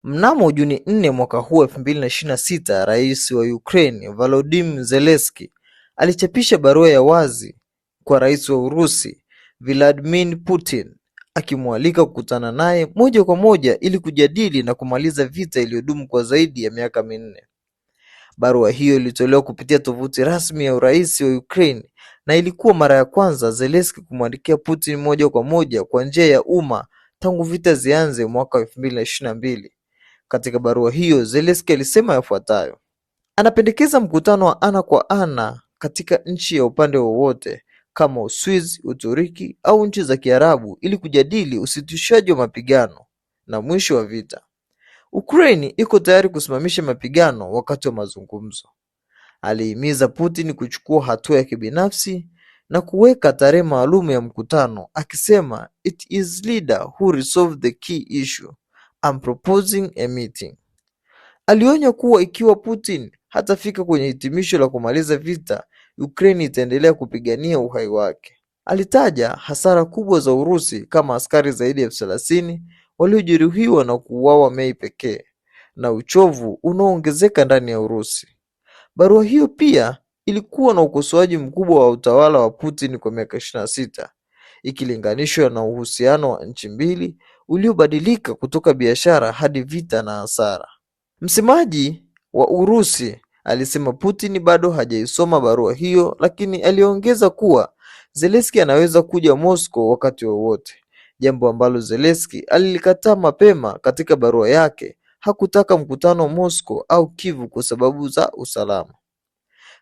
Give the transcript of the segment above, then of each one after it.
Mnamo Juni 4 mwaka huu 2026, Rais wa Ukraine Volodymyr Zelensky alichapisha barua ya wazi kwa Rais wa Urusi Vladimir Putin akimwalika kukutana naye moja kwa moja ili kujadili na kumaliza vita iliyodumu kwa zaidi ya miaka minne. Barua hiyo ilitolewa kupitia tovuti rasmi ya urais wa Ukraine na ilikuwa mara ya kwanza Zelensky kumwandikia Putin moja kwa moja kwa njia ya umma tangu vita zianze mwaka 2022. Katika barua hiyo, Zelensky alisema yafuatayo: anapendekeza mkutano wa ana kwa ana katika nchi ya upande wowote kama Uswizi, Uturuki au nchi za Kiarabu ili kujadili usitishaji wa mapigano na mwisho wa vita. Ukraine iko tayari kusimamisha mapigano wakati wa mazungumzo. Alihimiza Putin kuchukua hatua ya kibinafsi na kuweka tarehe maalum ya mkutano, akisema it is leader who resolve the key issue. I'm proposing a meeting. Alionya kuwa ikiwa Putin hatafika kwenye hitimisho la kumaliza vita, Ukraine itaendelea kupigania uhai wake. Alitaja hasara kubwa za Urusi kama askari zaidi ya 30,000 waliojeruhiwa na kuuawa Mei pekee na uchovu unaoongezeka ndani ya Urusi. Barua hiyo pia ilikuwa na ukosoaji mkubwa wa utawala wa Putin kwa miaka 26, ikilinganishwa na uhusiano wa nchi mbili uliobadilika kutoka biashara hadi vita na hasara. Msemaji wa Urusi alisema Putin bado hajaisoma barua hiyo, lakini aliongeza kuwa Zelensky anaweza kuja Moscow wakati wowote, jambo ambalo Zelensky alilikataa mapema katika barua yake. Hakutaka mkutano Moscow au Kyiv kwa sababu za usalama.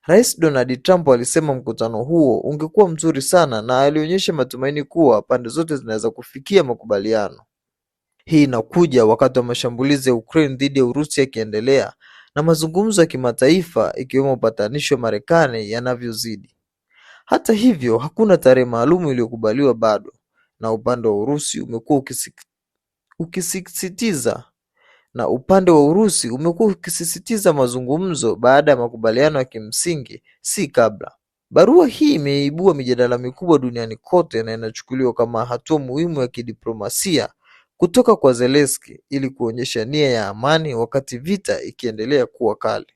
Rais Donald Trump alisema mkutano huo ungekuwa mzuri sana na alionyesha matumaini kuwa pande zote zinaweza kufikia makubaliano. Hii inakuja wakati wa mashambulizi ya Ukraine dhidi ya Urusi yakiendelea na mazungumzo ya kimataifa ikiwemo upatanishi wa Marekani yanavyozidi. Hata hivyo, hakuna tarehe maalum iliyokubaliwa bado, na upande wa Urusi umekuwa ukisisitiza mazungumzo baada ya makubaliano ya kimsingi, si kabla. Barua hii imeibua mijadala mikubwa duniani kote na inachukuliwa kama hatua muhimu ya kidiplomasia kutoka kwa Zelensky ili kuonyesha nia ya amani wakati vita ikiendelea kuwa kali.